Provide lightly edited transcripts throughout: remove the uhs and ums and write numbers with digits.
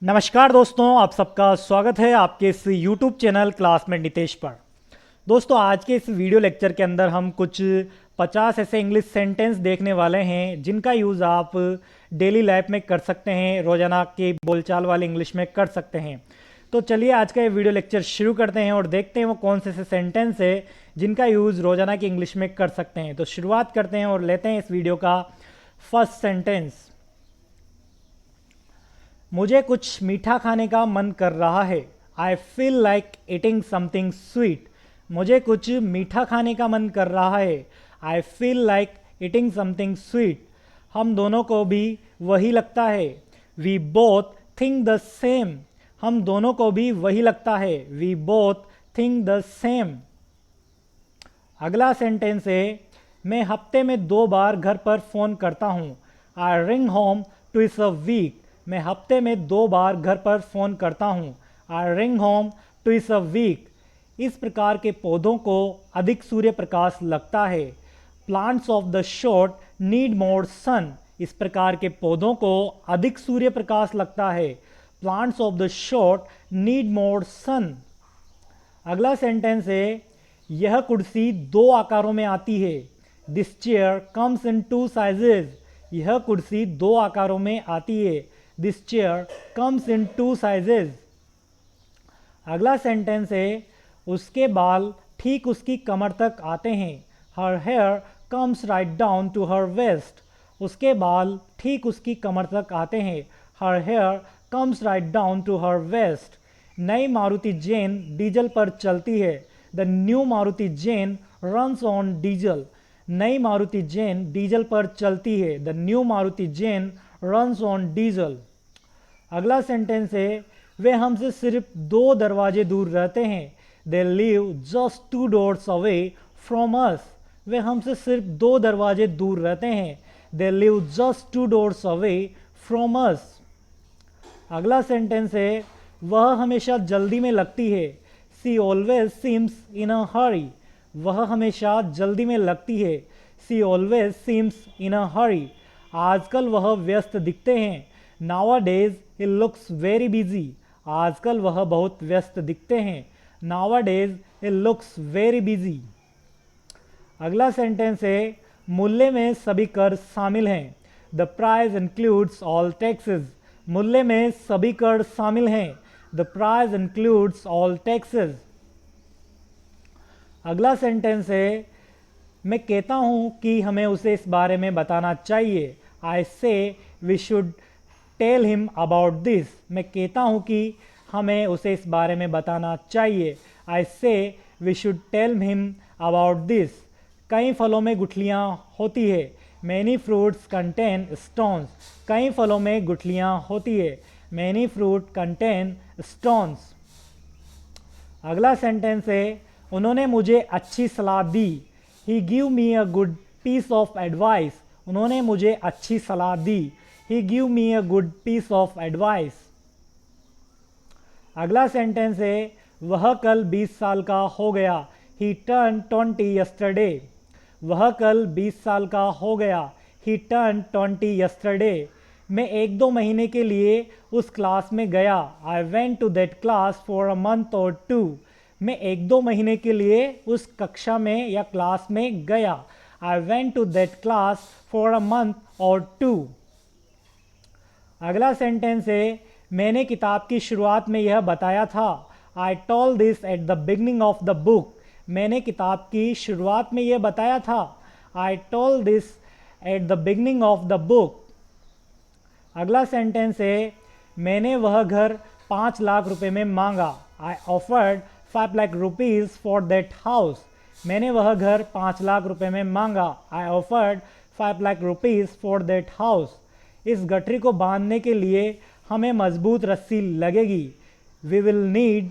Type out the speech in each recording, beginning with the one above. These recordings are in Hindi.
नमस्कार दोस्तों, आप सबका स्वागत है आपके इस YouTube चैनल क्लासमेट नितेश पर। दोस्तों, आज के इस वीडियो लेक्चर के अंदर हम कुछ 50 ऐसे इंग्लिश सेंटेंस देखने वाले हैं जिनका यूज़ आप डेली लाइफ में कर सकते हैं, रोज़ाना के बोलचाल वाले इंग्लिश में कर सकते हैं। तो चलिए आज का ये वीडियो लेक्चर शुरू करते हैं और देखते हैं वो कौन से ऐसे सेंटेंस है जिनका यूज़ रोज़ाना की इंग्लिश में कर सकते हैं। तो शुरुआत करते हैं और लेते हैं इस वीडियो का फर्स्ट सेंटेंस। मुझे कुछ मीठा खाने का मन कर रहा है। I feel like eating something sweet. मुझे कुछ मीठा खाने का मन कर रहा है। I feel like eating something sweet. हम दोनों को भी वही लगता है। We both think the same. हम दोनों को भी वही लगता है। We both think the same. अगला सेंटेंस है, मैं हफ्ते में 2 बार घर पर फ़ोन करता हूँ। I ring home twice a week. मैं हफ्ते में 2 बार घर पर फ़ोन करता हूँ। I ring home twice a week. इस प्रकार के पौधों को अधिक सूर्य प्रकाश लगता है। Plants of the short need more sun. इस प्रकार के पौधों को अधिक सूर्य प्रकाश लगता है। Plants of the short need more sun. अगला सेंटेंस है, यह कुर्सी 2 आकारों में आती है। This chair comes in 2 sizes. यह कुर्सी 2 आकारों में आती है। This chair comes in 2 sizes. अगला सेंटेंस है, उसके बाल ठीक उसकी कमर तक आते हैं। Her hair comes right down to her waist. उसके बाल ठीक उसकी कमर तक आते हैं। Her hair comes right down to her waist. नई मारुति जेन डीजल पर चलती है। The new Maruti Zen runs on diesel. नई मारुति जेन डीजल पर चलती है। The new Maruti Zen runs on diesel. अगला सेंटेंस है, वे हमसे सिर्फ 2 दरवाजे दूर रहते हैं। They live just 2 doors away from us. वे हमसे सिर्फ 2 दरवाजे दूर रहते हैं। They live just 2 doors away from अस। अगला सेंटेंस है, वह हमेशा जल्दी में लगती है। She always seems in a hurry. वह हमेशा जल्दी में लगती है। She always seems in a hurry. आजकल वह व्यस्त दिखते हैं। Nowadays he looks very busy. आजकल वह बहुत व्यस्त दिखते हैं। Nowadays he looks very busy. अगला सेंटेंस है, मूल्य में सभी कर शामिल हैं। The price includes all taxes. मूल्य में सभी कर शामिल हैं। The price includes all taxes. अगला सेंटेंस है, मैं कहता हूँ कि हमें उसे इस बारे में बताना चाहिए। I say we should tell him about this. मैं कहता हूँ कि हमें उसे इस बारे में बताना चाहिए। I say we should tell him about this. कई फलों में गुठलियाँ होती है। Many fruits contain stones. कई फलों में गुठलियाँ होती है। Many fruit contain stones. अगला सेंटेंस है, उन्होंने मुझे अच्छी सलाह दी। He give me a good piece of advice. उन्होंने मुझे अच्छी सलाह दी। He give me a good piece of advice. अगला सेंटेंस है, वह कल 20 साल का हो गया। He turn 20 yesterday. वह कल 20 साल का हो गया। He turn 20 yesterday. मैं 1-2 महीने के लिए उस क्लास में गया। I went to that class for a month or 2। मैं 1-2 महीने के लिए उस कक्षा में या क्लास में गया। I went to that class for a month or 2। अगला सेंटेंस है, मैंने किताब की शुरुआत में यह बताया था। I told this at the beginning of the book. मैंने किताब की शुरुआत में यह बताया था। I told this at the beginning of the book. अगला सेंटेंस है, मैंने वह घर 5 लाख रुपए में मांगा। I offered 5 lakh rupees for that house. मैंने वह घर 5 लाख रुपए में मांगा। I offered 5 lakh rupees for that house. इस गठरी को बांधने के लिए हमें मजबूत रस्सी लगेगी। We will need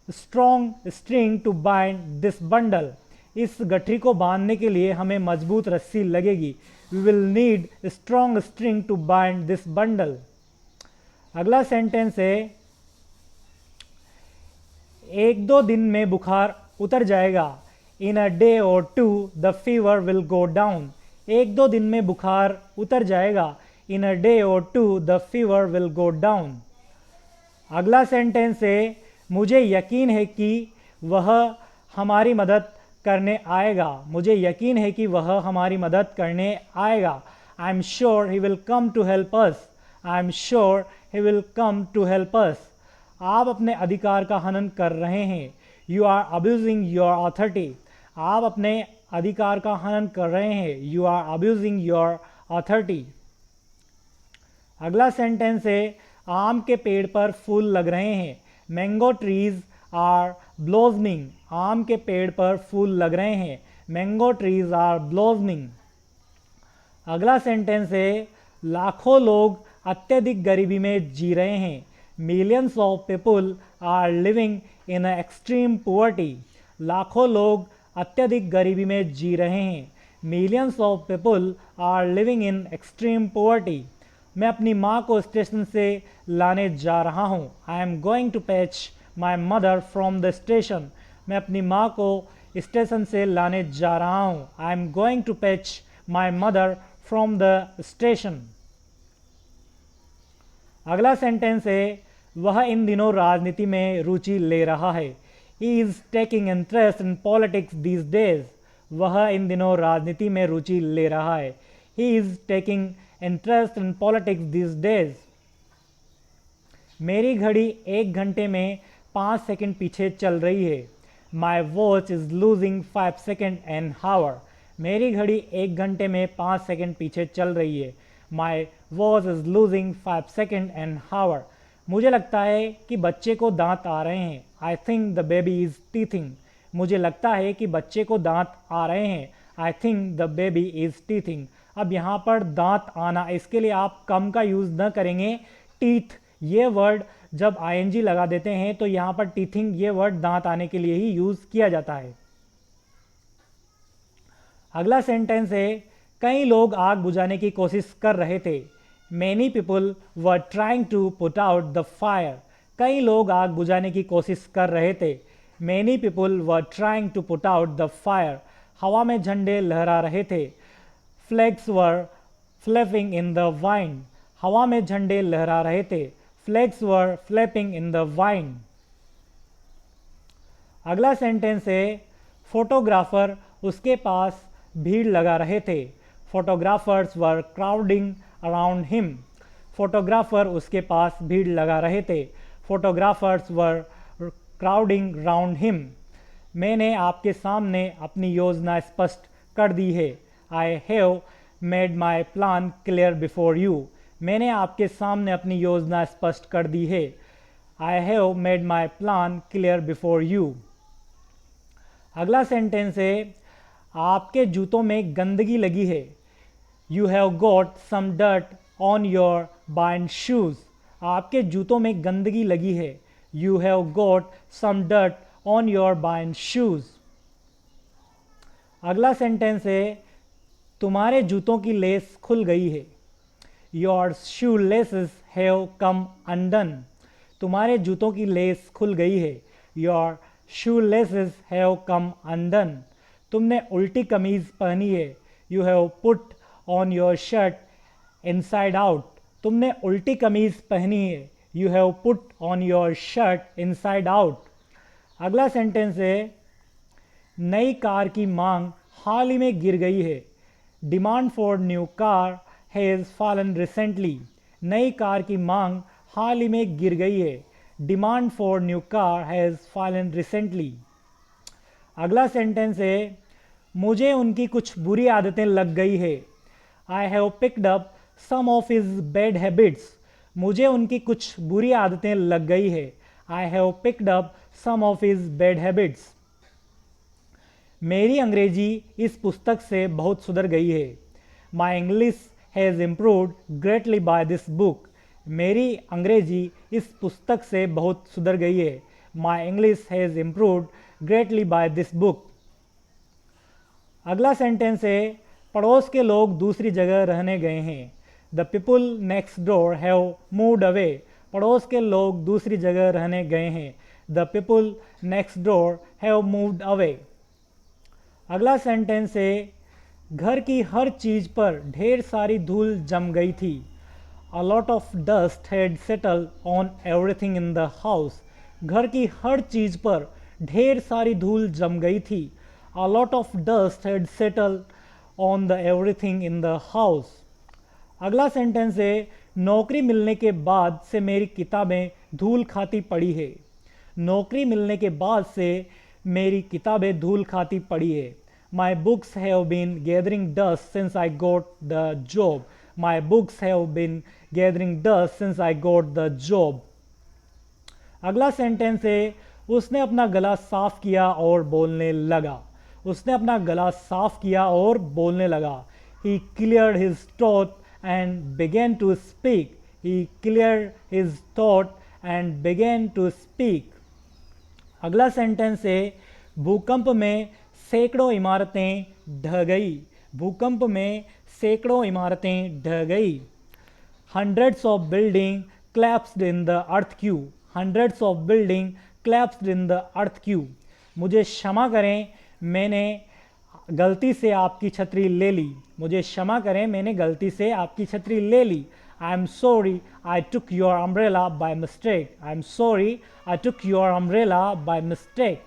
strong string to bind this bundle. इस गठरी को बांधने के लिए हमें मजबूत रस्सी लगेगी। We will need strong string to bind this bundle. अगला सेंटेंस है, 1-2 दिन में बुखार उतर जाएगा। इन अ डे और 2 the fever will go down. 1-2 दिन में बुखार उतर जाएगा। इन अ डे और 2 the fever will go down. अगला सेंटेंस है मुझे यकीन है कि वह हमारी मदद करने आएगा। मुझे यकीन है कि वह हमारी मदद करने आएगा। I am sure he will come to help us. I am sure he will come to help us. आप अपने अधिकार का हनन कर रहे हैं। You are abusing your authority. आप अपने अधिकार का हनन कर रहे हैं। You are abusing your authority. अगला सेंटेंस है आम के पेड़ पर फूल लग रहे हैं। Mango trees are blossoming. आम के पेड़ पर फूल लग रहे हैं। Mango trees are blossoming. अगला सेंटेंस है लाखों लोग अत्यधिक गरीबी में जी रहे हैं। Millions of people are living in extreme poverty. लाखों लोग अत्यधिक गरीबी में जी रहे हैं। Millions of people are living in extreme poverty. मैं अपनी माँ को स्टेशन से लाने जा रहा हूँ। I am going to fetch my mother from the station. मैं अपनी माँ को स्टेशन से लाने जा रहा हूँ। I am going to fetch my mother from the station. अगला सेंटेंस है वह इन दिनों राजनीति में रुचि ले रहा है। He is taking interest in politics these days. वह इन दिनों राजनीति में रुचि ले रहा है। He is taking interest in politics these days. मेरी घड़ी 1 घंटे में 5 सेकंड पीछे चल रही है। My watch is losing 5 second an hour. मेरी घड़ी 1 घंटे में 5 सेकंड पीछे चल रही है। My watch is losing 5 second an hour. मुझे लगता है कि बच्चे को दांत आ रहे हैं। I think the baby is teething. मुझे लगता है कि बच्चे को दांत आ रहे हैं। I think the baby is teething. अब यहाँ पर दांत आना, इसके लिए आप कम का यूज़ न करेंगे। टीथ ये वर्ड जब आईएनजी लगा देते हैं तो यहाँ पर टीथिंग ये वर्ड दांत आने के लिए ही यूज़ किया जाता है। अगला सेंटेंस है कई लोग आग बुझाने की कोशिश कर रहे थे। Many people were trying to put out the fire. कई लोग आग बुझाने की कोशिश कर रहे थे। Many people were trying to put out the fire. हवा में झंडे लहरा रहे थे। Flags were flapping in the wind. हवा में झंडे लहरा रहे थे। Flags were flapping in the wind. अगला सेंटेंस है फोटोग्राफर उसके पास भीड़ लगा रहे थे। Photographers were crowding around him. Photographer उसके पास भीड़ लगा रहे थे। Photographers were crowding round him. मैंने आपके सामने अपनी योजना स्पष्ट कर दी है। I have made my plan clear before you. मैंने आपके सामने अपनी योजना स्पष्ट कर दी है। I have made my plan clear before you. अगला सेंटेंस है आपके जूतों में गंदगी लगी है। You have got some dirt on your bind shoes. आपके जूतों में गंदगी लगी है। You have got some dirt on your bind shoes. अगला सेंटेंस है तुम्हारे जूतों की लेस खुल गई है। Your shoe laces have come undone. तुम्हारे जूतों की लेस खुल गई है। Your shoe laces have come undone. तुमने उल्टी कमीज पहनी है। You have put on your shirt inside out. तुमने उल्टी कमीज पहनी है। You have put on your shirt inside out. अगला सेंटेंस है नई कार की मांग हाल ही में गिर गई है। Demand for new car has fallen recently. नई कार की मांग हाल ही में गिर गई है। Demand for new car has fallen recently. अगला सेंटेंस है मुझे उनकी कुछ बुरी आदतें लग गई है। I have picked up some of his bad habits. मुझे उनकी कुछ बुरी आदतें लग गई है। I have picked up some of his bad habits. मेरी अंग्रेजी इस पुस्तक से बहुत सुधर गई है। My English has improved greatly by this book. मेरी अंग्रेजी इस पुस्तक से बहुत सुधर गई है। My English has improved greatly by this book. अगला सेंटेंस है पड़ोस के लोग दूसरी जगह रहने गए हैं। The people next door have moved away. पड़ोस के लोग दूसरी जगह रहने गए हैं। The people next door have moved away. अगला सेंटेंस है घर की हर चीज़ पर ढेर सारी धूल जम गई थी। A lot of dust had settled on everything in the house. घर की हर चीज़ पर ढेर सारी धूल जम गई थी. A lot of dust had settled on the everything in the house. अगला सेंटेंस है नौकरी मिलने के बाद से मेरी किताबें धूल खाती पड़ी है. नौकरी मिलने के बाद से मेरी किताबें धूल खाती पड़ी है. My books have been gathering dust since I got the job. My books have been gathering dust since I got the job. अगला सेंटेंस है उसने अपना गला साफ किया और बोलने लगा. उसने अपना गला साफ किया और बोलने लगा. He cleared his throat and began to speak. He cleared his throat and began to speak. अगला सेंटेंस है भूकंप में सैकड़ों इमारतें ढह गई. भूकंप में सैकड़ों इमारतें ढह गई. Hundreds of buildings collapsed in the earthquake. Hundreds of buildings collapsed in the earthquake. मुझे क्षमा करें मैंने गलती से आपकी छतरी ले ली. मुझे क्षमा करें मैंने गलती से आपकी छतरी ले ली. I am sorry I took your umbrella by mistake. I am sorry I took your umbrella by mistake.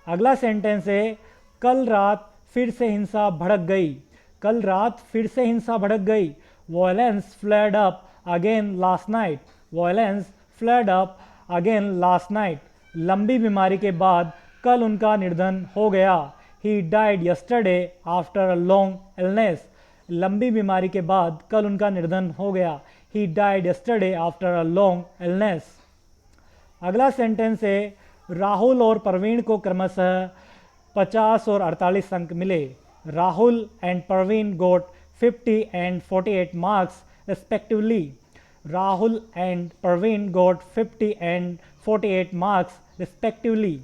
अगला सेंटेंस है कल रात फिर से हिंसा भड़क गई. कल रात फिर से हिंसा भड़क गई. Violence flared up again last night. Violence flared up again last night. लंबी बीमारी के बाद कल उनका निधन हो गया. He died yesterday after a long illness. लंबी बीमारी के बाद कल उनका निधन हो गया. He died yesterday after a long illness. अगला सेंटेंस है राहुल और प्रवीण को क्रमशः 50 और 48 अंक मिले. Rahul and Praveen got 50 and 48 marks respectively. Rahul and Praveen got 50 and 48 marks respectively.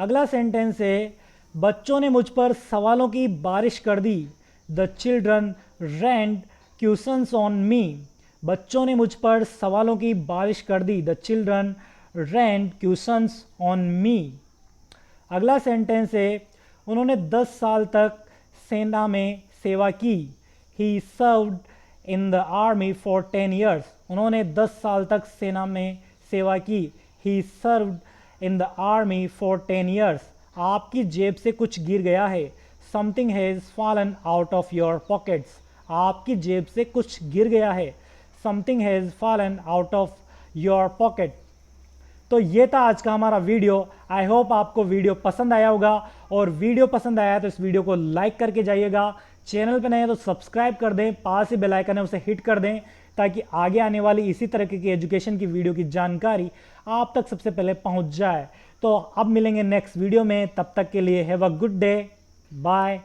अगला सेंटेंस है बच्चों ने मुझ पर सवालों की बारिश कर दी. The children rained questions on me. बच्चों ने मुझ पर सवालों की बारिश कर दी. The children rained questions on me. अगला सेंटेंस है उन्होंने 10 साल तक सेना में सेवा की. He served in the army for 10 years. उन्होंने 10 साल तक सेना में सेवा की. He served in the army for 10 years. आपकी जेब से कुछ गिर गया है. Something has fallen out of your pockets. आपकी जेब से कुछ गिर गया है. Something has fallen out of your pocket. तो ये था आज का हमारा वीडियो. आई होप आपको वीडियो पसंद आया होगा और वीडियो पसंद आया तो इस वीडियो को लाइक करके जाइएगा. चैनल पर नए हैं तो सब्सक्राइब कर दें. पास ही बेल आइकन है उसे हिट कर दें ताकि आगे आने वाली इसी तरह की एजुकेशन की वीडियो की जानकारी आप तक सबसे पहले पहुंच जाए. तो अब मिलेंगे नेक्स्ट वीडियो में. तब तक के लिए have a good day. Bye.